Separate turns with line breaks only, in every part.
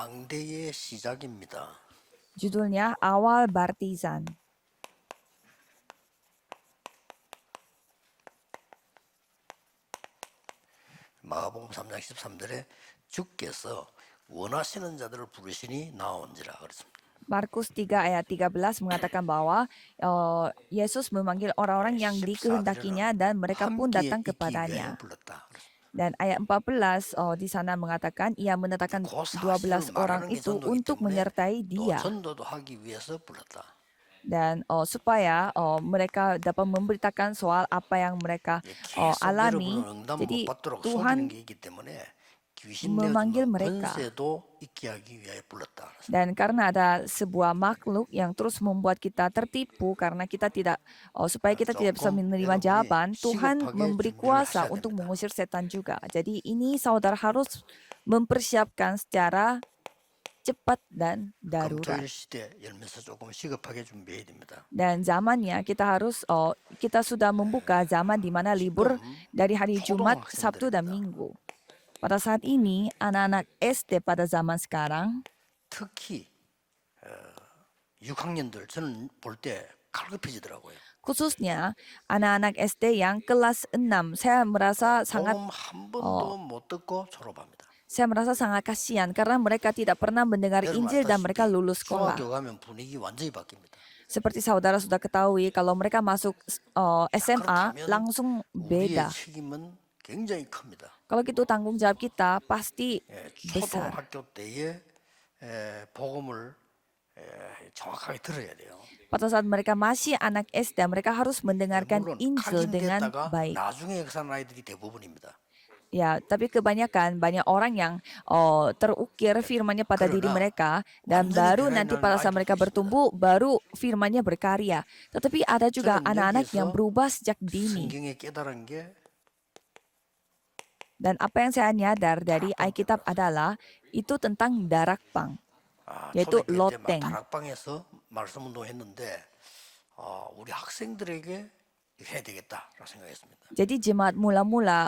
망대의 시작입니다.
Judulnya Awal Bartizan.
마가복음 3장 13절에 주께서 원하시는 자들을 부르시니 나온지라 그랬습니다.
Markus 3 ayat 13 mengatakan bahwa Yesus memanggil orang-orang yang
14절에는
dikehendakinya dan mereka pun
함께
datang
있기 위하여
kepadanya.
불렀다. 그랬습니다.
Dan ayat 14 di sana mengatakan ia menetapkan
그
12
사실을
orang
말하는 게
itu
전도이기
untuk
때문에
menyertai
또
dia.
전도도 하기 위해서 불렀다.
Dan supaya mereka dapat memberitakan soal apa yang mereka
계속
alami.
여러분은 응답 못
Jadi
받도록 속이는
Tuhan
게 있기 때문에 귀신
memanggil
내어주는
mereka.
권세도 있게 하기 위하여 불렀다.
Dan karena ada sebuah makhluk yang terus membuat kita tertipu karena kita tidak supaya kita tidak bisa menerima jawaban, Tuhan memberi kuasa untuk mengusir setan juga. Jadi ini saudara harus mempersiapkan secara cepat dan darurat.
검토일 시대 열면서 조금 시급하게 준비해야 됩니다.
Dan zamannya kita sudah membuka zaman di mana libur dari hari Jumat, Sabtu dan Minggu. Pada saat ini anak-anak SD pada zaman sekarang,
특히 6학년들 저는 볼 때 갈급해지더라고요.
khususnya anak-anak SD yang kelas 6, saya merasa sangat
복음 한 번도 못 듣고 졸업합니다.
kasihan karena mereka tidak pernah mendengar
여러분
Injil dan mereka
알다시피
lulus sekolah.
중학교 가면 분위기 완전히 바뀝니다.
Seperti saudara sudah ketahui, kalau mereka masuk SMA langsung
우리의
beda.
책임은 굉장히 큽니다.
Kalau gitu tanggung jawab kita pasti
예,
besar.
초등학교 때에 복음을 정확하게 들어야 돼요.
Pada saat mereka masih anak SD, mereka harus mendengarkan
물론
Injil dengan
각인됐다가
baik.
나중에 역사하는 아이들이 대부분입니다.
Ya, tapi kebanyakan banyak orang yang terukir firman-Nya pada diri mereka dan baru nanti pada saat mereka bertumbuh baru firman-Nya berkarya. Tetapi ada juga anak-anak yang berubah sejak dini.
성경에 깨달은 게
Dan apa yang saya nyadar dari Alkitab adalah itu tentang darakpang, yaitu
초대교회 때
loteng.
다락방에서 말씀 운동했는데 우리 학생들에게 해야 되겠다라고 생각했습니다.
Jadi jemaat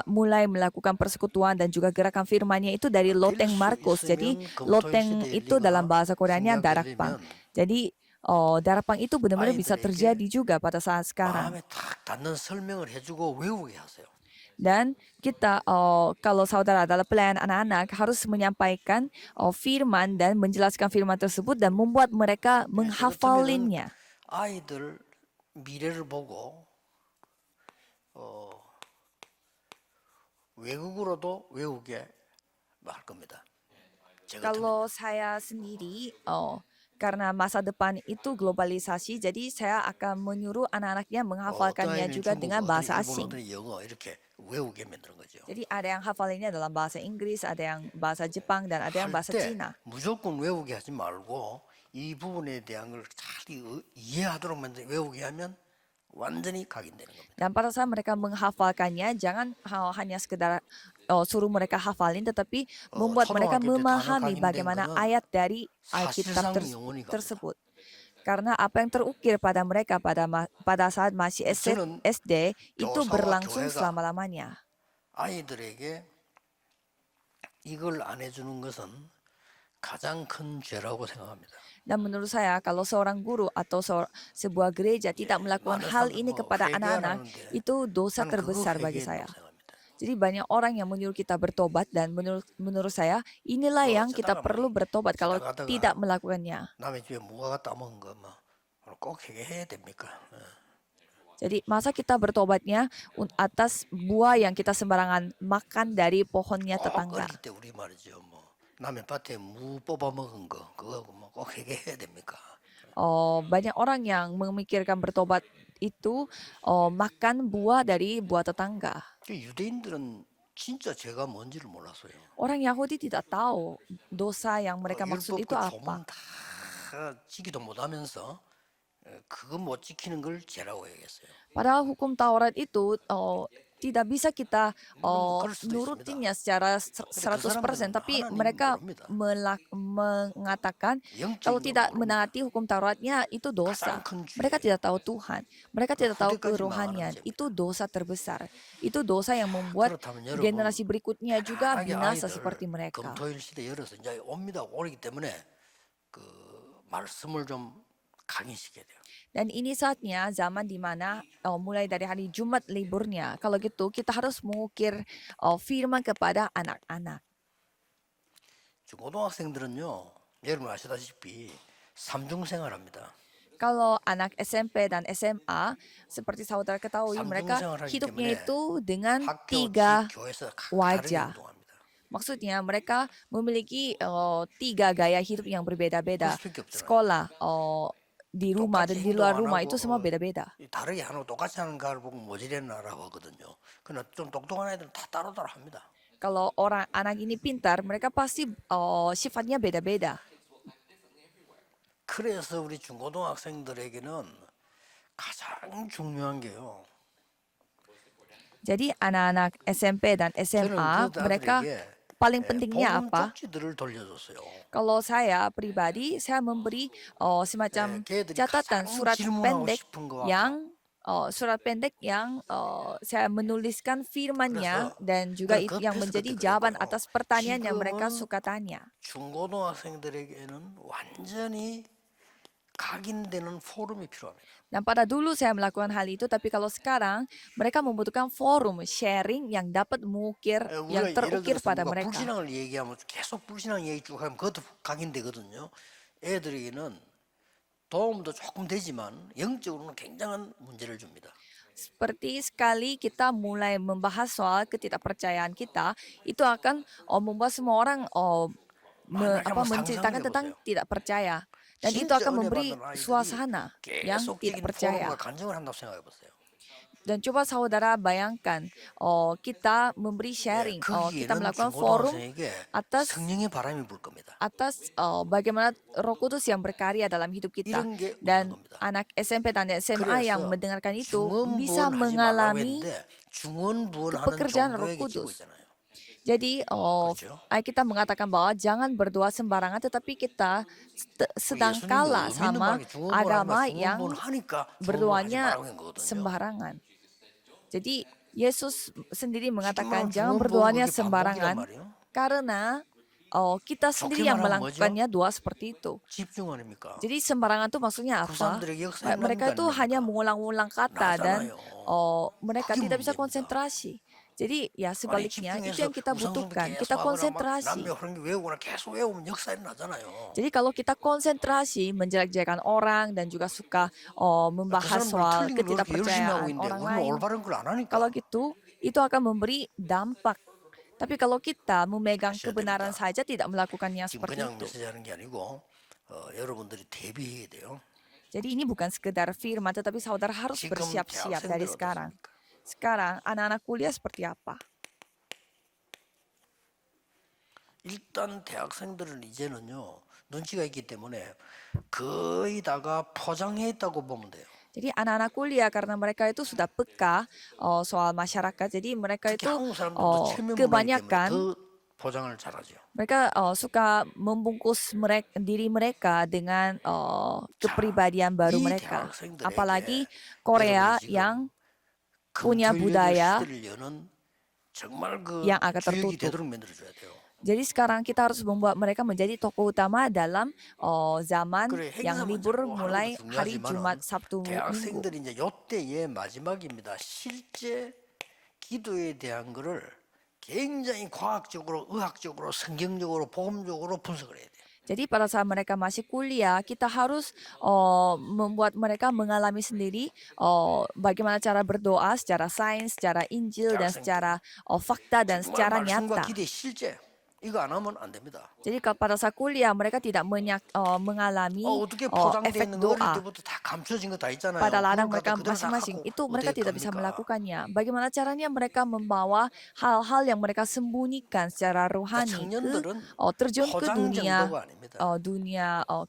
mulai melakukan persekutuan dan juga gerakan firman-Nya itu dari loteng Markus. Jadi loteng itu dalam bahasa Koreanya darakpang. Jadi darakpang itu benar-benar bisa terjadi juga pada saat sekarang.
마음에 탁 닿는 설명을 해주고 외우게 하세요.
Dan kita kalau saudara adalah pelayan anak-anak harus menyampaikan firman dan menjelaskan firman tersebut dan membuat mereka menghafalinya.
아이들 미래를 보고 외국어로도 외우게 할 겁니다.
Kalau saya sendiri, karena masa depan itu globalisasi, jadi saya akan menyuruh anak-anaknya menghafalkannya juga dengan bahasa asing.
영어 이렇게 외우게 만드는 거죠.
Jadi ada yang hafalinnya dalam bahasa Inggris, ada yang bahasa Jepang, dan ada yang bahasa Cina.
무조건 외우게 하지 말고 이 부분에 대한 걸 잘 이해하도록 외우게 하면 완전히 각인되는 겁니다.
Dan pada saat mereka menghafalkannya, jangan hanya sekedar suruh mereka hafalin, tetapi membuat mereka memahami bagaimana ayat dari Alkitab tersebut. Karena apa yang terukir pada mereka pada saat masih SD itu berlangsung selama-lamanya.
아이들에게 이걸 안 해주는 것은 가장 큰 죄라고 생각합니다.
Dan menurut saya, kalau seorang guru atau sebuah gereja tidak melakukan hal ini kepada anak-anak, itu dosa terbesar bagi saya. Jadi banyak orang yang menyuruh kita bertobat dan menurut saya, inilah yang kita perlu bertobat kalau tidak melakukannya. Jadi masa kita bertobatnya atas buah yang kita sembarangan makan dari pohonnya tetangga.
남의 밭에 무 뽑아 먹은 거 그거 꼭 회개해야 됩니까?
Banyak orang yang memikirkan bertobat itu makan buah dari buah tetangga.
유대인들은 진짜 죄가 뭔지를 몰랐어요.
Orang Yahudi tidak tahu dosa yang mereka maksud itu apa.
다 지키도 못하면서 그거 못 지키는 걸 죄라고 얘기했어요.
Padahal hukum Taurat itu tidak bisa kita
물론 뭐 그럴 수도 있습니다.
nurutinnya secara
근데 그
100%,
사람들은
tapi
하나님
mereka
모릅니다.
mengatakan kalau
영적인 걸
tidak
모릅니다.
menaati hukum Tauratnya itu
가장
dosa.
큰
Mereka
죄예요.
tidak tahu Tuhan. Mereka
그
tidak tahu
후대까지 망하는
kerohanian.
죄입니다.
Itu dosa terbesar. Itu dosa yang membuat
그렇다면 여러분
generasi berikutnya juga
편안하게
binasa
아이들
seperti mereka.
금토일 시대 열어서 이제 옵니다. 오기 때문에 그 말씀을 좀 강의시켜야 돼요.
Dan ini saatnya zaman di mana mulai dari hari Jumat liburnya. Kalau gitu kita harus mengukir firman kepada anak-anak.
고등학생들은요, 여러분 아시다시피 삼중생활합니다.
Kalau anak SMP dan SMA, seperti saudara ketahui, mereka
삼중생활하기
hidupnya
때문에
itu dengan
학교, 집,
tiga
교회에서 다르게
wajah.
행동합니다.
Maksudnya mereka memiliki tiga gaya hidup yang berbeda-beda.
그럴 수밖에 없잖아요.
Sekolah, di rumah dan
똑같이
di luar
행동 안
rumah
하고
itu semua beda-beda.
다르게 하는 거 똑같이 하는 가를 보고 모질했나라고 하거든요. 그러나 좀 똑똑한 아이들은 다 따로따로 합니다.
Kalau anak ini pintar, mereka pasti sifatnya beda-beda.
그래서 우리 중고등학생들에게는 가장 중요한 게요.
Jadi anak-anak SMP dan
저는
SMA,
그
mereka
아들에게
paling pentingnya
복음
apa?
쪽지들을 돌려줬어요.
Kalau saya pribadi, saya memberi semacam
걔들이
catatan
가장
surat
질문하고
pendek
싶은 거와
yang saya menuliskan firmannya
그래서
dan juga
그
yang
급해서
menjadi
그때
jawaban
그랬고요.
atas pertanyaan yang mereka
지금은
suka tanya.
중고등학생들에게는 완전히 각인되는 포럼이 필요합니다.
Dan pada dulu saya melakukan hal itu, tapi kalau sekarang mereka membutuhkan forum sharing yang dapat mengukir, yang
우리가 예를
terukir
들어서
pada
누가
mereka.
불신앙을 얘기하면 계속 불신앙 얘기 쭉 하면 그것도 각인되거든요. 애들에게는 도움도 조금 되지만 영적으로는 굉장한 문제를 줍니다.
Seperti sekali kita mulai membahas soal ketidakpercayaan kita, itu akan membuat semua orang menceritakan tentang tidak percaya. Dan itu akan memberi suasana yang tidak percaya.
포럼과 간증을 한다고 생각해 보세요.
Dan coba saudara bayangkan, kita memberi sharing, kita
거기에는
melakukan forum
중고등학생에게
atas
성령의 바람이 불 겁니다.
bagaimana Roh Kudus yang berkarya dalam hidup kita.
이런 게
Dan
없는 겁니다.
anak SMP dan SMA yang
그래서
mendengarkan itu
중원부원
bisa
하지 말라고
mengalami
했는데 중원부원하는
kepekerjaan Roh
종교에게 지고
Kudus.
있잖아요.
Jadi
그렇죠?
kita mengatakan bahwa jangan berdoa sembarangan, tetapi kita sedang kalah sama agama yang berdoanya sembarangan. Jadi Yesus sendiri mengatakan jangan berdoanya sembarangan karena kita sendiri yang melakukannya doa seperti itu.
집중 아닙니까?
Jadi sembarangan itu maksudnya
그
apa?
사람들에게 역사에
Mereka
맞는
itu
거
hanya
아닙니까?
mengulang-ulang kata dan
나잖아요.
mereka
그게
tidak bisa
문제입니다.
konsentrasi. Jadi ya
아니
sebaliknya itu
집중해서
yang kita
우상숭배
butuhkan.
계속
Kita
하거나 막
konsentrasi.
남녀 그런 게 외우거나 계속 외우면 역사에 나잖아요.
Jadi kalau kita konsentrasi menjelek-jelekan orang dan juga suka
그
membahas
사람들
soal
틀린 걸 그렇게 열심히 하고
ketidakpercayaan
있는데
orang
우리는
lain,
올바른 걸 안 하니까
kalau gitu itu akan memberi dampak. Tapi kalau kita memegang
하셔야
kebenaran
됩니다.
saja tidak melakukannya
지금
seperti
그냥
itu.
메시지하는 게 아니고 여러분들이 대비해야 돼요.
Jadi ini bukan sekedar firman, tetapi saudara harus
지금
bersiap-siap dari
대학생들
sekarang.
어떻습니까?
Sekarang anak-anak kuliah seperti apa?
일단 대학생들은 이제는요 눈치가 있기 때문에 거의 다가 포장해 있다고 보면 돼요.
Jadi anak-anak kuliah karena mereka itu sudah peka soal masyarakat, jadi mereka
특히
itu
한국 사람들은 더 체면 문화이기 때문에
kebanyakan
더 포장을 잘하죠.
mereka suka membungkus diri mereka dengan kepribadian baru
이
mereka.
대학생들에게
Apalagi Korea
여러분이 지금
yang punya
금토일
budaya
시대를 여는 정말 그
yang agak
주역이
tertutup.
되도록 만들어줘야 돼요.
Jadi sekarang kita harus membuat mereka menjadi tokoh utama dalam zaman
그래
yang
행사만
libur
자꾸 하는
mulai
것도
hari Jumat,
중요하지만
Sabtu, Minggu.
대학생들이 이제 요때의 마지막입니다. 실제 기도에 대한 거를 굉장히 과학적으로, 의학적으로, 성경적으로, 복음적으로 분석을 해야 돼요.
Jadi pada saat mereka masih kuliah, kita harus membuat mereka mengalami sendiri bagaimana cara berdoa secara sains, secara Injil, dan secara fakta dan
정말
secara
말씀과
nyata.
기대 실제 이거 안 하면 안 됩니다.
Jadi pada saat kuliah mereka tidak mengalami
어떻게
efek
포장되는 거 어릴
doa.
때부터 다 감춰진 거 다 있잖아요.
Pada
그걸
ladang mereka
갖다 그대로 다
masing-masing.
갖고
Itu
어떻게
mereka tidak bisa
갑니까?
melakukannya. Bagaimana caranya mereka membawa hal-hal yang mereka sembunyikan secara rohani
청년들은
terjun ke
포장
dunia
정도가 아닙니다.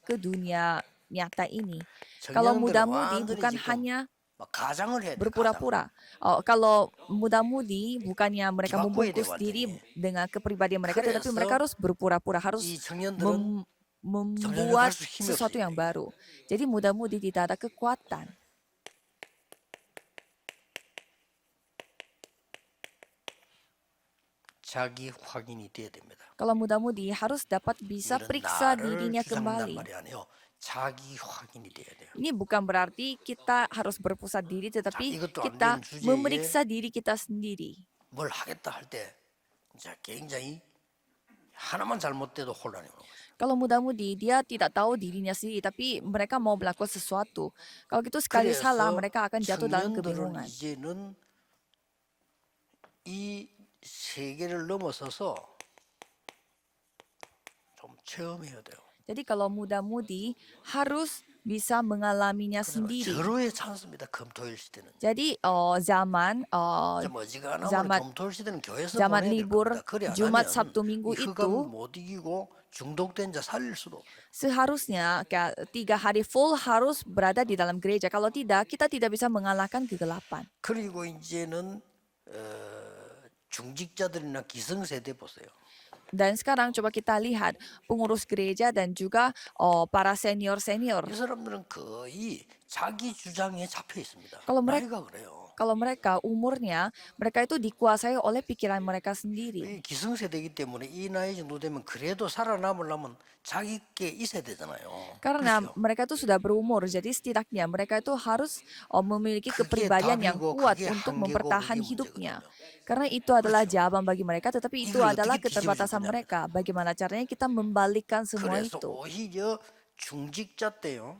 ke dunia nyata ini. Kalau
청년들은
muda-mudi
완전히
bukan
지금
hanya
막 가장을 해야 돼. 가장.
berpura-pura. Kalau muda-mudi bukannya mereka
Dibakuin
membungkus
deh,
diri
완전히.
dengan kepribadian mereka, tetapi
그래서
mereka harus berpura-pura, harus
이 청년들은
membuat
정년을 갈수 힘이
sesuatu
없어요.
yang baru. Jadi muda-mudi tidak ada kekuatan.
자기 확인이 돼야 됩니다.
Kalau muda-mudi harus dapat bisa
이런
periksa
나를
dirinya
주장한단
kembali.
말이 아니에요. 자기 확인이 돼야 돼요.
Ini bukan berarti kita harus berpusat diri, tetapi
이것도 안
kita
되는 주제에
memeriksa diri kita sendiri.
뭘 하겠다 할 때 굉장히 하나만 잘못돼도 혼란이 오는 거죠.
Kalau muda-mudi, dia tidak tahu dirinya sendiri, tapi mereka mau melakukan sesuatu. Kalau gitu sekali salah,
그래서
mereka akan jatuh dalam
청년들은
kebingungan.
이제는 이 세계를 넘어서서 좀 체험해야 돼요.
Jadi kalau muda-mudi harus bisa mengalaminya sendiri.
절호의 찬스입니다. 금토일 시대는.
Jadi zaman
좀 어지간하면
zaman
금토일 시대는 교회에서
zaman
보내야 될
libur
겁니다. 그래 안
Jumat,
하면
Sabtu,
이
Minggu
흑암을
itu
못 이기고 중독된 자 살릴 수도 없어요.
seharusnya 3 hari full harus berada di dalam gereja. Kalau tidak, kita tidak bisa mengalahkan kegelapan.
그리고 이제는 중직자들이나 기성세대 보세요.
Dan sekarang coba kita lihat pengurus gereja dan juga para senior-senior.
이 사람들은 거의 자기 주장에 잡혀 있습니다.
Kalau
나이가 그래요.
Kalau mereka umurnya, mereka itu dikuasai oleh pikiran mereka sendiri.
이 기성세대이기 때문에 이 나이 정도 되면 그래도 살아남으려면 자기께 있어야 되잖아요.
Karena
그렇죠?
mereka itu sudah berumur, jadi setidaknya mereka itu harus memiliki
그게
kepribadian yang
답이고
kuat
그게
untuk
한계고
mempertahan
그게
hidupnya.
문제거든요.
Karena itu adalah jawaban bagi mereka, tetapi itu
이걸
adalah
어떻게 뒤집어줄
keterbatasan
거냐.
mereka. Bagaimana caranya kita membalikkan semua
그래서
itu?
오히려 중직자 때요.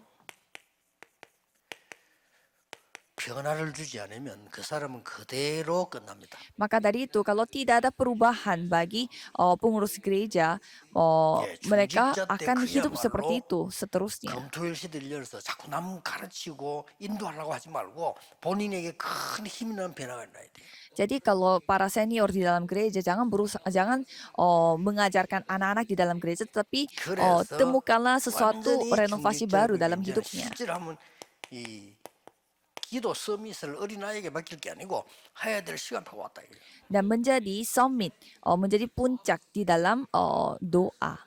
변화를 주지 않으면 그 사람은 그대로 끝납니다.
Maka dari itu, kalau tidak ada perubahan bagi pengurus gereja, mereka
중직자 때
akan hidup
그야말로
seperti itu seterusnya.
금토일 시대를 열어서 자꾸 남 가르치고 인도하려고 하지 말고 본인에게 큰 힘이 나는 변화가 일어나야 돼요.
Jadi kalau para senior di dalam gereja jangan mengajarkan anak-anak di dalam gereja, tetapi
그래서
temukanlah sesuatu
완전히
renovasi baru dalam
이제
hidupnya.
실제로 하면 이 기도 서밋을 어린아이에게 맡길 게 아니고 해야 될 시간표가 왔다 이거예요.
Dan menjadi summit, menjadi puncak di dalam doa.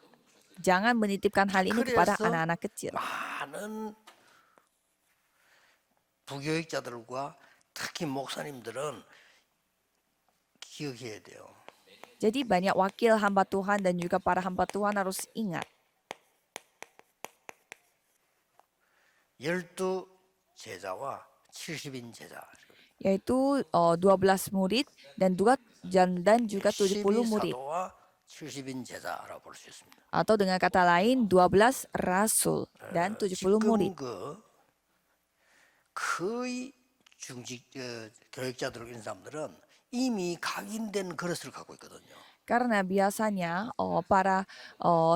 Jangan menitipkan hal ini kepada
그래서
anak-anak kecil.
많은 부교육자들과 특히 목사님들은 기억해야 돼요.
Jadi banyak wakil hamba Tuhan dan juga para hamba Tuhan harus ingat.
12 제자와 70인 제자.
Yaitu 12 murid dan juga 70 murid.
12사도와 70인 제자라고 볼 수 있습니다.
Atau dengan kata lain 12 rasul dan 70 murid.
지금 거의 중직 교육자들 있는 사람들은 이미 각인된 그릇을 갖고 있거든요.
Karena biasanya para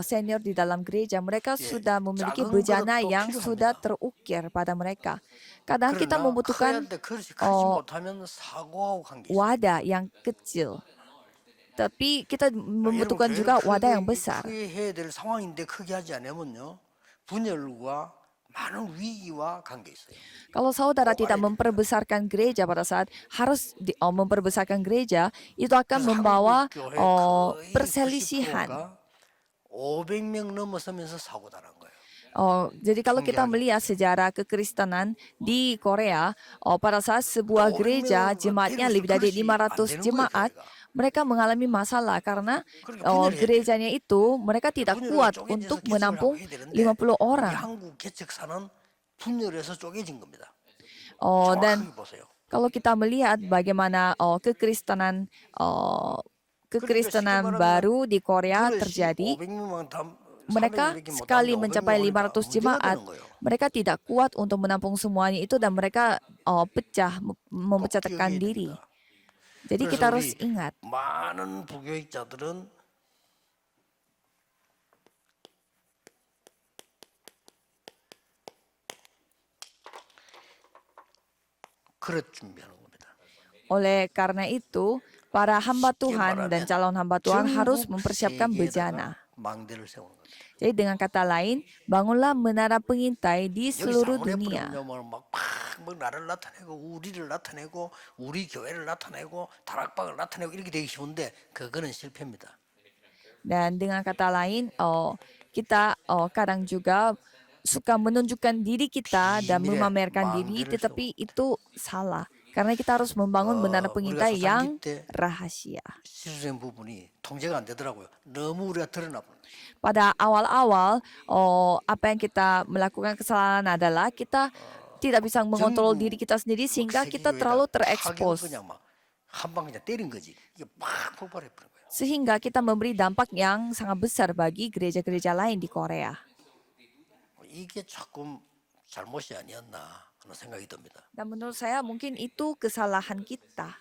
senior di dalam gereja mereka sudah memiliki
작은
bejana
그릇도
yang sudah
필요합니다.
terukir pada mereka. Kadang kita
그러나
membutuhkan
하얀데 그릇이 크지 못하면 사고하고 관계 있어요.
wadah yang kecil. Tapi kita membutuhkan
여러분,
juga
교회를
wadah yang
크게
besar.
해야 될 상황인데 크게 하지 않으면요 분열과 많은 위기와 관계 있어요.
Kalau saudara
꼭
tidak
알아야
memperbesarkan gereja pada saat harus memperbesarkan gereja, itu akan
그래서
membawa
한국 교회 거의
perselisihan.
90%가 500명 넘어서면서 사고 당한 거예요.
Jadi kalau kita
신기하게.
melihat sejarah kekristenan di Korea, pada saat sebuah
500
gereja
명은
jemaatnya
대구에서
lebih dari
그릇이 안
500
되는
jemaat,
거예요, 교회가.
mereka mengalami masalah karena
그러니까 분열해야 돼.
gerejanya itu mereka tidak
분열을
kuat
쪼개져서
untuk
개척을
menampung
하고 해야 되는데
50
우리
orang.
한국 개척사는 분열해서 쪼개진 겁니다.
Dan
정확하게 보세요.
kalau kita melihat bagaimana kekristenan
그러니까
baru di Korea
그릇이
terjadi,
500명만
mereka sekali mencapai 500 jemaat, mereka tidak kuat untuk menampung semuanya itu dan mereka memecahkan diri. Jadi kita harus ingat,
많은 부교육자들은 그릇 준비하는 겁니다.
oleh karena itu para hamba Tuhan dan calon hamba Tuhan harus mempersiapkan bejana.
망대를 세우는 겁니다.
Jadi dengan kata lain, bangunlah menara pengintai di
여기
seluruh
사모네
dunia.
뿌리면 막 뭐 나를 나타내고 우리를 나타내고 우리 교회를 나타내고 다락방을 나타내고 이렇게 되기 쉬운데 그거는 실패입니다.
Dan dengan kata lain, kita kadang juga suka menunjukkan diri kita dan
비밀의
memamerkan diri,
망대를 세우고
tetapi itu salah. Karena kita harus membangun menara
우리가
pengintai
초창기
yang
때
rahasia.
실수된 부분이 통제가 안 되더라고요. 너무 우리가 드러나 버려.
Pada awal-awal, apa yang kita melakukan kesalahan adalah kita tidak bisa mengontrol diri kita sendiri sehingga kita terlalu
타격을
terekspos.
그냥 막 한 방 그냥 때린 거지. 이게 막 폭발해 버린 거예요.
Sehingga kita memberi dampak yang sangat besar bagi gereja-gereja lain di Korea.
이게 조금 잘못이 아니었나 하는 생각이 듭니다.
Dan menurut saya mungkin itu kesalahan kita.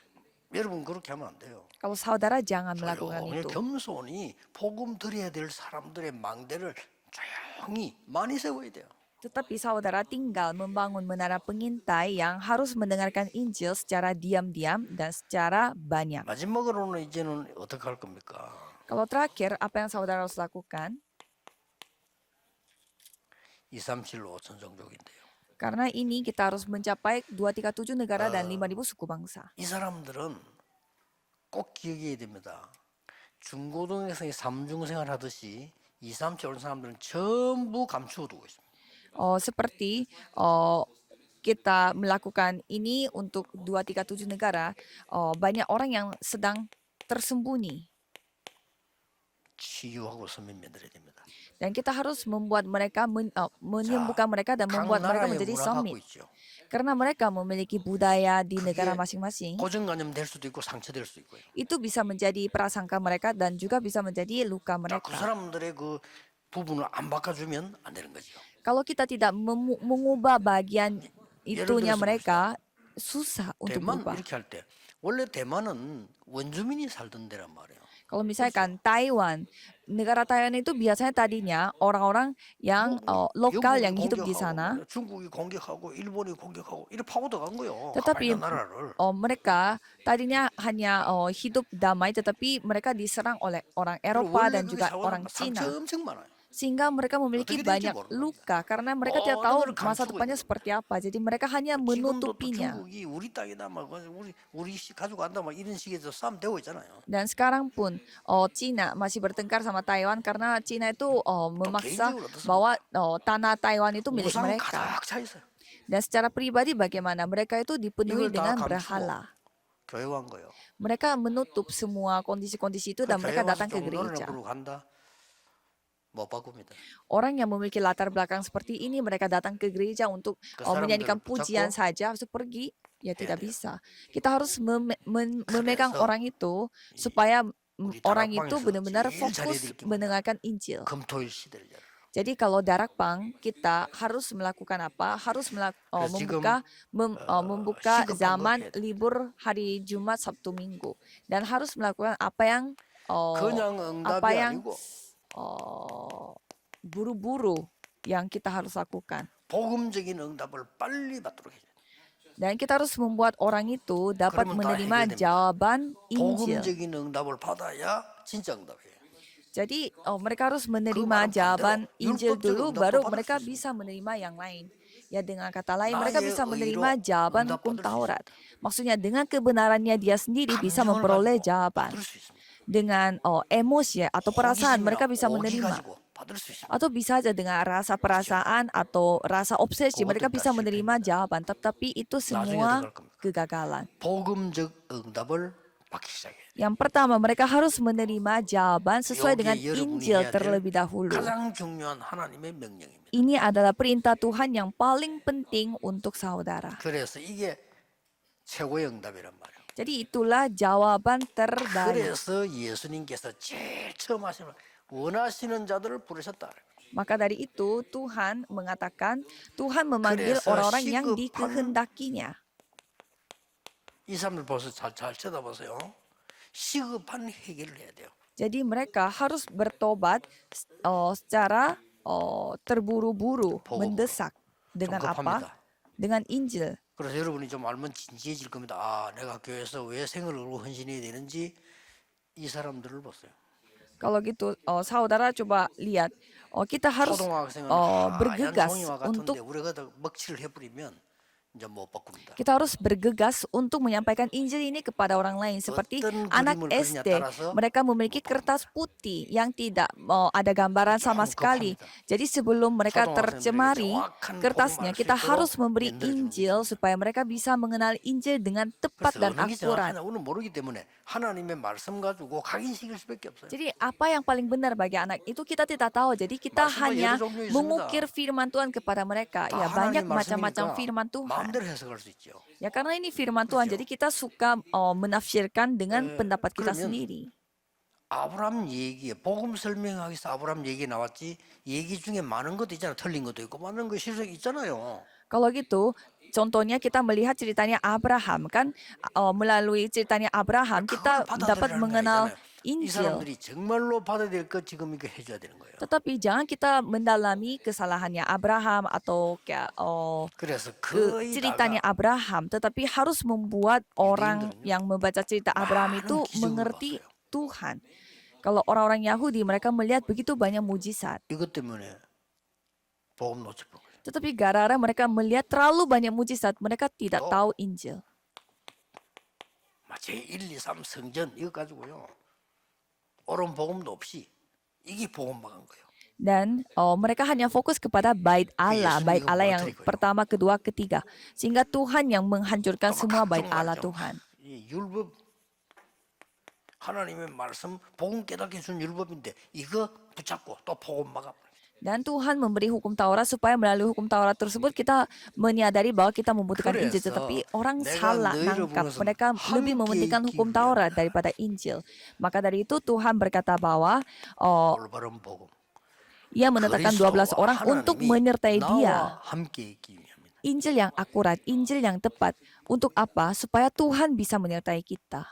여러분 그렇게 하면 안 돼요.
Kalau saudara jangan melakukan
조용히
itu.
겸손히 복음 드려야 될 사람들의 망대를 조용히 많이 세워야 돼요.
Tetapi saudara tinggal membangun menara pengintai yang harus mendengarkan Injil secara diam-diam dan secara banyak.
마지막으로는 이제는 어떻게 할 겁니까?
Kalau terakhir, apa yang saudara harus lakukan?
237 5천 종족인데요.
Karena ini kita harus mencapai 237 negara dan 5.000 suku bangsa.
이 사람들은 꼭 기억해야 됩니다. 중고등학생이 삼중생활 하듯이 237 온 사람들은 전부 감추어 두고 있습니다.
Seperti kita melakukan ini untuk 237 negara, banyak orang yang sedang tersembunyi.
치유하고 선민 만들어야 됩니다.
Dan kita harus membuat mereka menyembuhkan mereka dan
각
membuat mereka
나라의
menjadi
문화 갖고
summit.
있죠.
Karena mereka memiliki budaya di negara
그게
masing-masing.
고정관념 될 수도 있고 상처될 수도 있고요.
Itu bisa menjadi prasangka mereka dan juga bisa menjadi luka
그
mereka.
사람들의 그 부분을 안 바꿔주면 안 되는 거죠.
Kalau kita tidak mengubah bagian itunya
들어서
mereka, susah untuk
대만
berubah.
이렇게 할 때 원래 대만은 원주민이 살던 데란 말이에요.
Kalau misalkan Taiwan, negara Taiwan itu biasanya tadinya orang-orang yang lokal yang hidup di sana.
중국이 공격하고 일본이 공격하고 이렇게 파고들어간 거예요.
Tetapi
나라를.
mereka tadinya hanya hidup damai, tetapi mereka diserang oleh orang Eropa dan juga orang Cina.
상처 엄청 많아요.
Sehingga mereka memiliki
어떻게 될지
banyak
모르는
luka karena mereka tidak
어느
tahu
걸
masa
감추고
depannya
있는
seperti apa. Jadi mereka hanya
지금도 또
menutupinya.
중국이 우리 땅이다 막 우리 가지고 간다 막 이런 식에서 싸움 되고 있잖아요.
Dan sekarang pun Cina masih bertengkar sama Taiwan karena Cina itu memaksa
개인적으로 어떻습니까?
bahwa tanah Taiwan itu milik
우상
mereka.
가득 차 있어요.
Dan secara pribadi bagaimana mereka itu dipenuhi
이걸 다
dengan
감추고
berhala.
교회한 거예요.
Mereka menutup semua kondisi-kondisi itu dan mereka datang ke gereja.
부르고 간다. 못 바꿉니다.
Orang yang memiliki latar belakang seperti ini, mereka datang ke gereja untuk
그 사람들을
menyanyikan
붙잡고
pujian saja, habis itu pergi, ya tidak
돼요.
bisa. Kita harus memegang
그래서
orang itu supaya
우리
orang itu
다락방에서
benar-benar
제일
fokus
잘해야 될 게 뭐냐?
mendengarkan Injil.
금토일 시대를 열어라.
Jadi kalau darakpang kita harus melakukan apa? Harus
그래서 지금
membuka
시급한
zaman
거 해야 돼.
libur hari Jumat, Sabtu, Minggu dan harus melakukan apa yang
그냥 응답이
apa yang
아니고
buru-buru yang kita harus lakukan.
복음적인 응답을 빨리 받도록 해야 돼.
Dan kita harus membuat orang itu dapat
그러면 다
menerima
해결됩니다.
jawaban Injil.
복음적인 응답을 받아야 진짜 응답이에요.
Jadi mereka harus menerima
말은
jawaban
반대로
Injil
율법적
dulu,
응답도
baru
받을
mereka
수
bisa menerima yang lain. Ya dengan kata lain, mereka
나의
bisa menerima
의로
jawaban
응답
hukum
받을 수
Taurat. Maksudnya dengan kebenarannya dia sendiri bisa
감정을
memperoleh
가지고
jawaban.
받을 수 있습니다.
Dengan emosi atau perasaan mereka bisa
호기
menerima.
가지고 받을 수 있습니다.
Atau bisa aja dengan rasa perasaan atau rasa obsesi mereka
그것도
bisa
다
menerima jawaban. Tetapi itu semua
어떡할 겁니까?
kegagalan.
복음적 응답을 받기 시작해요.
Yang pertama, mereka harus menerima jawaban sesuai dengan
여기에 여러분이
Injil
해야 될
terlebih dahulu.
가장 중요한 하나님의 명령입니다.
Ini adalah perintah Tuhan yang paling penting untuk saudara.
그래서 이게 최고의 응답이란 말이에요.
Jadi itulah jawaban terbaik.
그래서 예수님께서 제일 처음 하시는 원하시는 자들을 부르셨다.
Maka dari itu Tuhan mengatakan Tuhan memanggil
그래서
orang-orang yang
시급한-
dikehendakinya.
이 사람들 벌써 잘 쳐다보세요. 시급한 해결을 해야 돼요.
Jadi mereka harus bertobat secara terburu-buru,
보고
mendesak. Dengan apa?
급합니다.
Dengan Injil.
그래서 여러분이 좀 알면 진지해질 겁니다. 아, 내가 교회에서 왜 생을 걸고 헌신해야 되는지 이 사람들을 보세요.
Kalau gitu, saudara coba lihat, kita harus
초등학생은 하얀
bergegas
종이와
untuk
같은데 우리가 더 먹칠을 해버리면 이제 못 바꿉니다.
Kita harus bergegas untuk menyampaikan Injil ini kepada orang lain. Seperti
어떤
anak
그림을 그리냐에
SD,
따라서
mereka memiliki kertas putih yang tidak ada gambaran sama
조금
sekali.
급합니다.
Jadi sebelum mereka
초등학생들에게
tercemari
정확한
kertasnya,
복음을 수
kita
있도록
harus memberi
만들어주는
Injil
것입니다.
supaya mereka bisa mengenal Injil dengan tepat
그래서
dan
어느 게
akurat.
정확하냐 우리는 모르기 때문에 하나님의 말씀 가지고 각인시킬 수밖에 없어요.
Jadi apa yang paling benar bagi anak itu kita tidak tahu. Jadi kita
말씀도
hanya
여러 종류 있습니다.
mengukir firman Tuhan kepada mereka.
다
Ya banyak
하나님
macam-macam
말씀이니까
firman Tuhan.
마음대로 해석할 수 있죠.
Ya karena ini firman Tuhan,
그렇죠.
jadi kita suka menafsirkan dengan pendapat kita
그러면
sendiri.
아브라함 얘기에 복음 설명하기 위해서 아브라함 얘기 나왔지 얘기 중에 많은 것도 있잖아요. 틀린 것도 있고 많은 거 실수 있잖아요.
Kalau gitu, contohnya kita melihat ceritanya Abraham kan, melalui ceritanya Abraham kita
그걸
dapat
받아들이라는 거
mengenal
아니잖아요. 이
Injil.
사람들이 정말로 받아야 될 것 지금 이거 해줘야 되는 거예요.
Tetapi jangan kita mendalami kesalahannya Abraham atau kayak
그래서
ke
거의
ceritanya
다가
Abraham, tetapi harus membuat orang
유대인들은요,
yang membaca cerita Abraham
많은
itu
기적을
mengerti
봤어요.
Tuhan. Kalau orang-orang Yahudi mereka melihat begitu banyak mujizat.
이것 때문에 복음 놓쳐버린 거예요.
Tetapi gara-gara mereka melihat terlalu banyak mujizat, mereka tidak
또
tahu Injil.
제1, 2, 3 성전 이거 가지고요. 옳은 복음도 없이 이게 복음 막은 거예요.
Dan mereka hanya fokus kepada bait Allah,
Yesus
bait
이거
Allah yang
무너뜨리고요.
pertama, kedua, ketiga. Sehingga Tuhan yang menghancurkan
또
semua bait
각종
Allah
말이죠.
Tuhan.
이 율법 하나님의 말씀 복음 깨닫게 준 율법인데 이거 붙잡고 또 복음 막아.
Dan Tuhan memberi hukum Taurat supaya melalui hukum Taurat tersebut kita menyadari bahwa kita membutuhkan Injil.
그래서
Tetapi orang
내가
salah
너희를
nangkap.
불러서
Mereka lebih
함께
mementingkan
있기
hukum
위하여
Taurat daripada Injil. Maka dari itu Tuhan berkata bahwa
올바른 복음.
Ia menetapkan 12 orang untuk menyertai dia.
나와 함께 있기 위함이다.
Injil yang akurat, Injil yang tepat. Untuk apa? Supaya Tuhan bisa menyertai kita.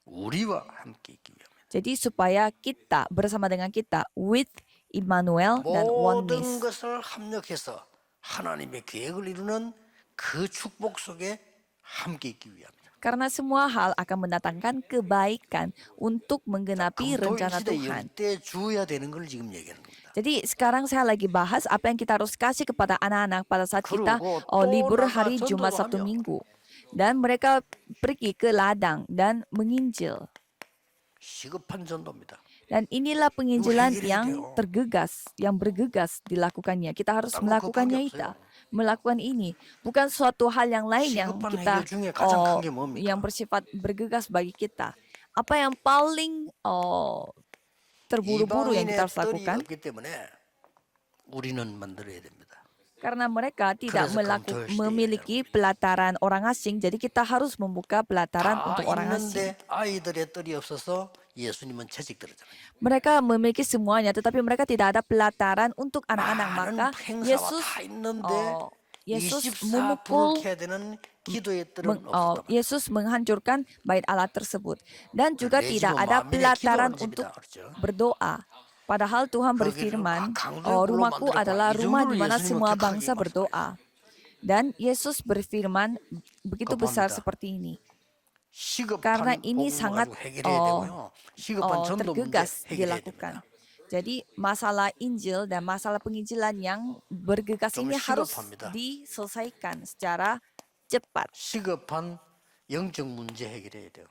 우리와 함께 있기 위함이다.
Jadi supaya kita bersama dengan kita with Immanuel dan
모든
oneness.
것을 합력해서 하나님의 계획을 이루는 그 축복 속에 함께 있기 위함이다.
Karena semua hal akan mendatangkan kebaikan untuk menggenapi
금토일
rencana
시대
Tuhan.
열때 주어야 되는 걸 지금 얘기하는 겁니다.
Jadi sekarang saya lagi bahas apa yang kita harus kasih kepada anak-anak pada saat kita
그러고 또
libur
나가
hari Jumat,
전도도
Sabtu,
하며
Minggu. Dan mereka pergi ke ladang dan menginjil.
시급한 전도입니다.
Dan inilah penginjilan
해결해야
yang
돼요.
tergegas, yang bergegas dilakukannya. Kita harus
딴거
melakukannya
급한 게
itu.
없어요.
Melakukan ini. Bukan suatu hal yang lain yang
시급한
kita
해결 중에 가장 큰 게 뭡니까?
yang bersifat bergegas bagi kita. Apa yang paling terburu-buru yang
이방인의
kita harus
뜰이
lakukan?
없기 때문에 우리는 만들어야 됩니다.
Karena mereka tidak
그래서 검토할 시대에
memiliki pelataran orang asing, jadi kita harus membuka pelataran
다
untuk orang asing.
있는데 아이들의 뜰이 없어서 예수님은 채찍 들었잖아요.
Mereka memiliki semuanya, tetapi mereka tidak ada pelataran untuk anak-anak.
많은
Maka
행사와
Yesus
다 있는데
Yesus
24
memukul
부룩해야 되는 기도의 뜰은 없었단 말이에요.
Yesus menghancurkan bait Allah tersebut. Dan juga
내
tidak
집은
ada
만민의
pelataran
기도하는
untuk
집이다 그랬죠.
berdoa. Padahal Tuhan
거기를
berfirman,
강도의 굴로
rumahku
만들었고
adalah
이
rumah di
정도로
mana
예수님은
semua
격하게
bangsa berdoa. Dan Yesus berfirman begitu besar
겁합니다.
seperti ini.
시급한
Karena ini
복음을
sangat
가지고 해결해야 되고요. 시급한 전도 문제
tergegas
해결해야
dilakukan.
됩니다.
Jadi masalah Injil dan masalah penginjilan yang bergegas
좀
ini harus
시급합니다.
diselesaikan secara cepat.
시급한 영적 문제 해결해야 돼요.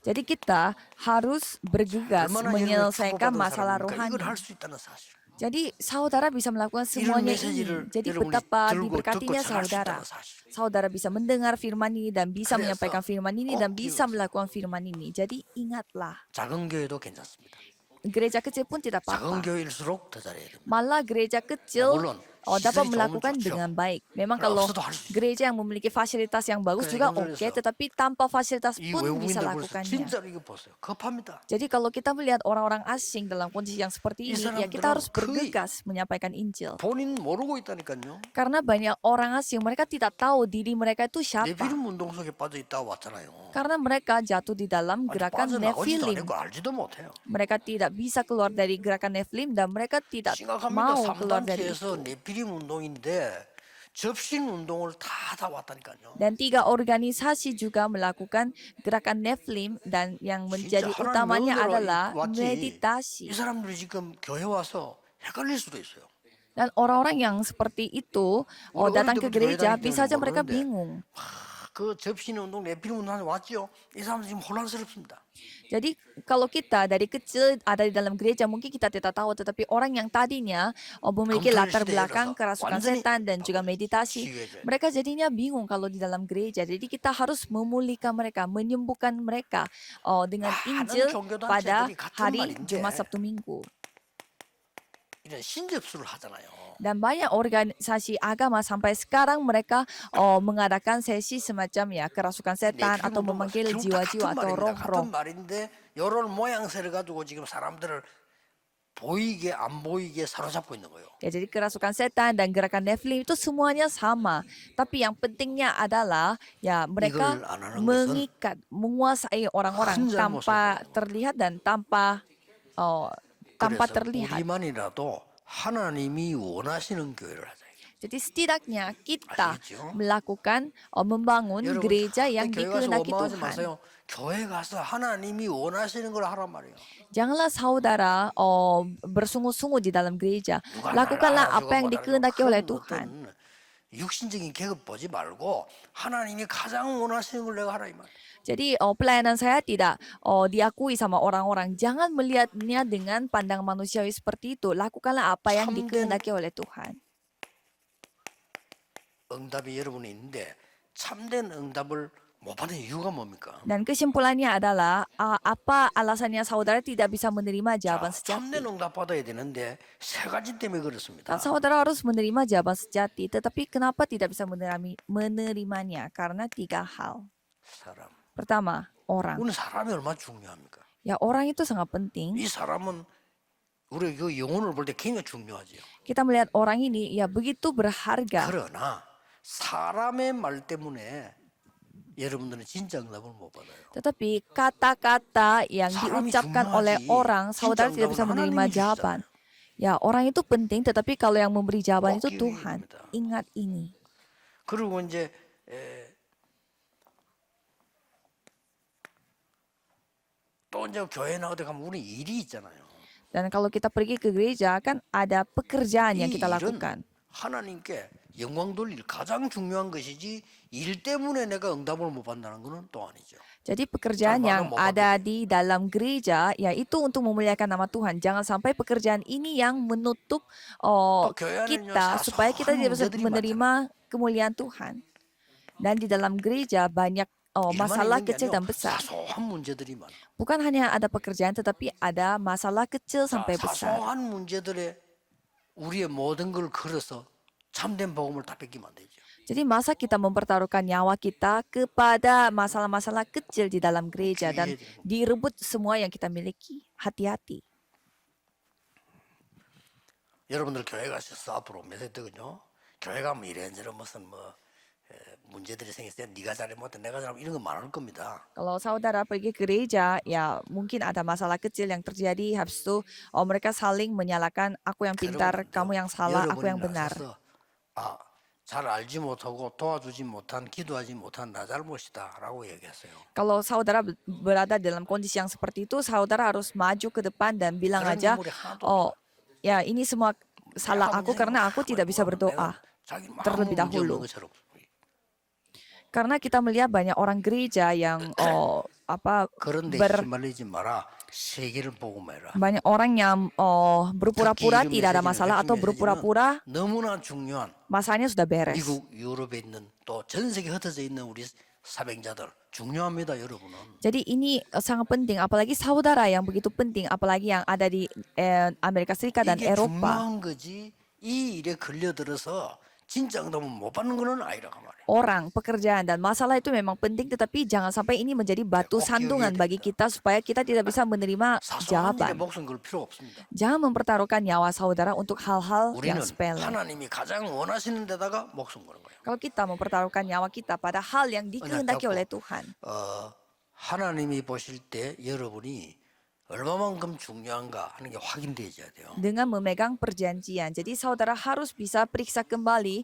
Jadi kita harus bergegas
얼마나
menyelesaikan
여러분이
masalah
축복받은 사람입니까?
rohani.
이걸 할 수 있다는 사실.
Jadi saudara bisa melakukan
이런
semuanya
메시지를
ini. Jadi
여러분이
betapa
들고 듣고
diberkatinya
전할 수
saudara.
있다는 사실.
Saudara bisa mendengar firman ini dan bisa
그래서
menyampaikan firman ini dan
꼭
bisa
기억하세요.
melakukan firman ini. Jadi ingatlah,
작은 교회도 괜찮습니다.
gereja kecil pun tidak
작은
apa-apa.
교회일수록 더 잘해야 됩니다.
Malah gereja kecil
물론
dapat
시설이 좋으면
melakukan
좋죠.
dengan baik. Memang
그럼
kalau
없어도 할 수 있어요.
gereja yang memiliki fasilitas yang bagus
그러니까
juga
이건
oke,
그래서
tetapi tanpa fasilitas
이
pun bisa
외국인들 보세요.
lakukannya.
진짜로 이거 보세요. 급합니다.
Jadi kalau kita melihat orang-orang asing dalam kondisi yang seperti
이
ini, ya kita
사람들은
harus bergegas menyampaikan Injil.
본인 모르고 있다니까요.
Karena banyak orang asing, mereka tidak tahu diri mereka itu siapa.
네피림 운동 속에 빠져 있다고 왔잖아요.
Karena mereka jatuh di dalam
아니,
gerakan
빠져나오지도
Nephilim.
않고 알지도 못해요.
Mereka tidak bisa keluar dari gerakan Nephilim dan mereka tidak
심각합니다.
mau keluar dari itu.
3단체에서 네피림 운동인데 접신 운동을 다 왔다니까요.
Dan 3 organisasi juga melakukan gerakan Nephilim dan yang menjadi
진짜 하나님
utamanya
명령으로
adalah
왔지.
meditasi.
이 사람들이 지금 교회 와서 헷갈릴 수도 있어요.
Dan orang-orang yang seperti itu
우리 어릴
datang ke
때부터 교회
gereja,
다닐
bisa
때는
saja mereka
모르는데
bingung.
그 접시는 운동 내피는 운동 왔죠. 이 사람들 지금 혼란스럽습니다.
Jadi kalau kita dari kecil ada di dalam gereja, mungkin kita tidak tahu, tetapi orang yang tadinya memiliki
검토의
latar
시대에
belakang
열어서
kerasukan
완전히
setan dan juga
바꿔
meditasi,
치유해줘야 돼.
mereka jadinya bingung kalau di dalam gereja. Jadi kita harus memulihkan mereka, menyembuhkan mereka dengan
많은
Injil pada
종교단체들이 같은
hari Jumat,
말인데
Sabtu, Minggu.
이런 신접수를 하잖아요.
Dan banyak organisasi agama sampai sekarang mereka mengadakan sesi semacam ya kerasukan setan
내피는
atau
운동
memanggil
결국 다
jiwa-jiwa
같은
atau
말입니다.
roh-roh.
같은 말인데 이런 모양새를 가지고 지금 사람들을 보이게 안 보이게 사로잡고 있는 거예요.
Ya, jadi kerasukan setan dan gerakan Nephilim itu semuanya sama. Tapi yang pentingnya adalah ya mereka
이걸 안 하는 것은
mengikat, menguasai orang-orang
큰 잘못을
tanpa
하는 거예요.
terlihat dan tanpa
그래서
terlihat.
우리만이라도 하나님이 원하시는 교회를 하자.
Jadi setidaknya kita
아시겠죠?
melakukan membangun
여러분
gereja yang
절대 교회 가서
dikehendaki
원망하지
Tuhan.
마세요. 교회 가서 하나님이 원하시는 걸 하란 말이에요.
Janganlah saudara bersungguh-sungguh di dalam gereja.
누가
Lakukanlah
나를
apa yang
알아주고
dikehendaki
큰
oleh Tuhan.
어떤 육신적인 계급 보지 말고 하나님이 가장 원하시는 걸 내가 하라 이 말.
Jadi pelayanan saya tidak diakui sama orang-orang. Jangan melihatnya dengan pandang manusiawi seperti itu. Lakukanlah apa yang
참된
dikehendaki oleh Tuhan.
응답이 여러분이 있는데 참된 응답을 못 받는 이유가 뭡니까?
Dan kesimpulannya adalah apa alasannya saudara tidak bisa menerima
자,
jawaban sejati.
참된 응답 받아야 되는데 세 가지 때문에 그렇습니다.
Dan saudara harus menerima jawaban sejati. Tetapi kenapa tidak bisa menerimanya? Karena 3 hal.
사람.
Pertama, orang.
우리는 사람이 얼마나 중요합니까?
Ya, orang itu sangat penting.
이 사람은 우리 그 영혼을 볼 때 굉장히 중요하죠.
Kita melihat orang ini ya begitu berharga.
그러나 사람의 말 때문에 여러분들은 진짜 응답을 못 받아요.
Tetapi kata-kata yang
사람이
diucapkan oleh
중요하지.
orang, saudara
진짜
tidak bisa
응답은
menerima
하나님이
jawaban.
주시잖아요.
Ya, orang itu penting, tetapi kalau yang memberi jawaban itu
꼭
Tuhan.
기억해야 됩니다.
Ingat ini.
그리고 이제 또 이제 교회 나가다 가면 우리 일이 있잖아요.
Dan kalau kita pergi ke gereja, kan ada pekerjaan yang
이
kita
일은
lakukan.
하나님께 영광 돌릴 가장 중요한 것이지 일 때문에 내가 응답을 못 받는다는 것은 또 아니죠.
Jadi pekerjaan
Tanpa
yang
mau
ada
pakai.
di dalam gereja, yaitu untuk memuliakan nama Tuhan. Jangan sampai pekerjaan ini yang menutup
교회 안에는요,
kita supaya kita
사소한
tidak bisa
문제들이
menerima kemuliaan Tuhan. Dan di dalam gereja banyak
일만
masalah
있는 게
kecil
아니고
dan besar.
사소한 문제들이 많아.
Bukan hanya ada pekerjaan, tetapi ada masalah kecil
자,
sampai besar.
사소한 문제들에 우리의 모든 걸 걸어서 참된 복음을 다 뺏기면 안 되죠.
Jadi masa kita mempertaruhkan nyawa kita kepada masalah-masalah kecil di dalam gereja dan direbut semua yang kita miliki. Hati-hati.
여러분들 교회 가셔서 앞으로 몇 해 때군요. 교회 가면 이래저래 무슨 문제들이 생겼을 때 네가 잘못해 내가 잘못 이런 거 많을 겁니다.
Kalau saudara pergi ke gereja, ya mungkin ada masalah kecil yang terjadi. Habis itu mereka saling menyalahkan, aku yang pintar, kamu yang salah, aku yang benar.
잘 알지 못하고 도와주지 못한 기도하지 못한 나 잘못이다라고 얘기했어요.
Kalau saudara berada dalam kondisi yang seperti itu, saudara harus maju ke depan dan bilang
그런
aja,
인물이 하나도
oh ya ini semua salah
내가
aku
문제가
karena aku tidak bisa berdoa.
내가 자기 아무
terlebih
문제 없는
dahulu.
것처럼.
Karena kita melihat banyak orang gereja yang
그런데 휘말리지 마라. 세계를 복음해라.
banyak orang yang berpura-pura
특히
tidak ada
이런
masalah atau
메시지는
berpura-pura
너무나 중요한
masanya sudah beres.
미국, 유럽에 있는 또 전 세계 흩어져 있는 우리 사병자들 중요합니다, 여러분은.
Jadi ini sangat penting, apalagi saudara yang begitu penting, apalagi yang ada di Amerika Serikat dan
이게
Eropa.
중요한 거지. 이 일에 걸려들어서 진짜 응답은 못 받는 거는 아니라고 말이에요.
Orang, pekerjaan, dan masalah itu memang penting, tetapi jangan sampai ini menjadi batu sandungan bagi kita supaya kita tidak bisa menerima
사소한 일에
jawaban.
목숨 걸 필요 없습니다.
Jangan mempertaruhkan nyawa saudara untuk hal-hal yang
우리는
sepele.
하나님이 가장 원하시는 데다가 목숨 거는 거예요.
Kalau kita mempertaruhkan nyawa kita pada hal yang dikehendaki oleh Tuhan,
하나님이 보실 때 여러분이 얼마만큼 중요한가 하는 게 확인되어야 돼요.
dengan memegang perjanjian. Jadi saudara harus bisa periksa kembali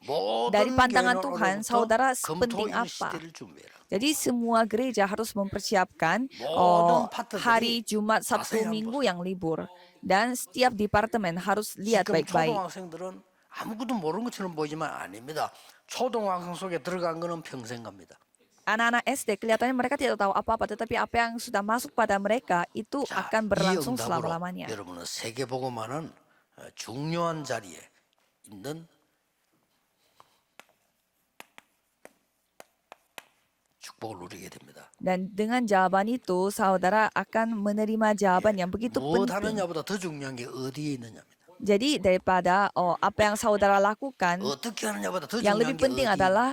dari
모든
pandangan
교회는
Tuhan,
오늘부터
saudara
검토
sepenting
일
apa.
시대를 준비해라.
Jadi semua gereja harus mempersiapkan
모든 파트들이
hari Jumat, Sabtu,
자세히 한번
Minggu yang libur. Dan setiap departemen harus lihat
지금
baik-baik.
초등학생들은 아무것도 모르는 것처럼 보이지만 아닙니다. 초등학생 속에 들어간 거는 평생 갑니다.
Anak-anak SD kelihatannya mereka tidak tahu apa-apa, tetapi apa yang sudah masuk pada mereka itu
자,
akan
이
berlangsung
응답으로
selama-lamanya.
여러분은 세계복음화는 중요한 자리에 있는 축복을 누리게 됩니다.
Dan dengan jawaban itu, saudara akan menerima jawaban yang begitu
무엇
penting.
하느냐보다 더 중요한 게 어디에 있느냐입니다.
Jadi daripada apa yang saudara lakukan,
어떻게 하느냐보다 더
yang
중요한
lebih
게
penting
어디에
adalah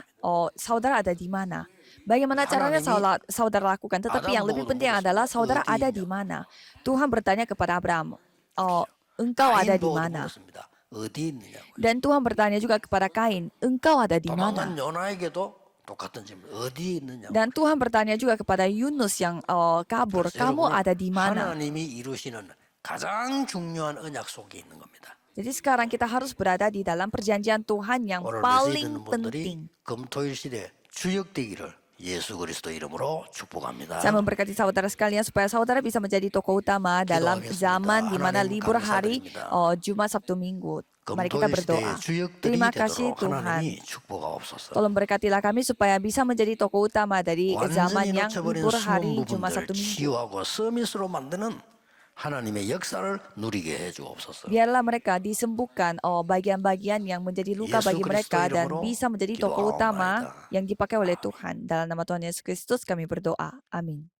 saudara ada di mana. Bagaimana caranya saudara lakukan, tetapi yang lebih penting adalah saudara ada di mana. Tuhan bertanya kepada Abraham, engkau ada di mana?
물었습니다. 어디 있느냐고.
Dan Tuhan bertanya juga kepada Kain, engkau ada di
도망간
mana?
요나에게도 똑같은 질문. 어디 있느냐고.
Dan Tuhan bertanya juga kepada Yunus yang kabur,
그래서
kamu
여러분은
ada di mana?
하나님이 이루시는 가장 중요한 언약 속에 있는 겁니다.
Jadi sekarang kita harus berada di dalam perjanjian Tuhan yang
오늘 메시지
paling
듣는 분들이
penting.
금토일 시대 주역되기를 예수 그리스도 이름으로 축복합니다.
Saya memberkati saudara sekalian supaya saudara bisa menjadi tokoh utama dalam zaman di mana libur hari Jumat, Sabtu, Minggu. Mari kita
금토일
berdoa.
시대의 주역들이
Terima kasih
되도록
Tuhan.
하나님이 축복하옵소서.
Tolong berkatilah kami supaya bisa menjadi tokoh utama dari zaman
완전히
yang
놓쳐버린
libur
숨은
hari Jumat,
부분들
Sabtu, Minggu.
치유하고 서밋으로 만드는 하나님의 역사를 누리게 해주옵소서.
Biarlah mereka disembuhkan bagian-bagian yang menjadi luka
Yesus
bagi
Kristus
mereka dan
i름으로
bisa menjadi tokoh utama
기도하옵나이다.
yang dipakai oleh Tuhan. Dalam nama Tuhan Yesus Kristus kami berdoa. Amin.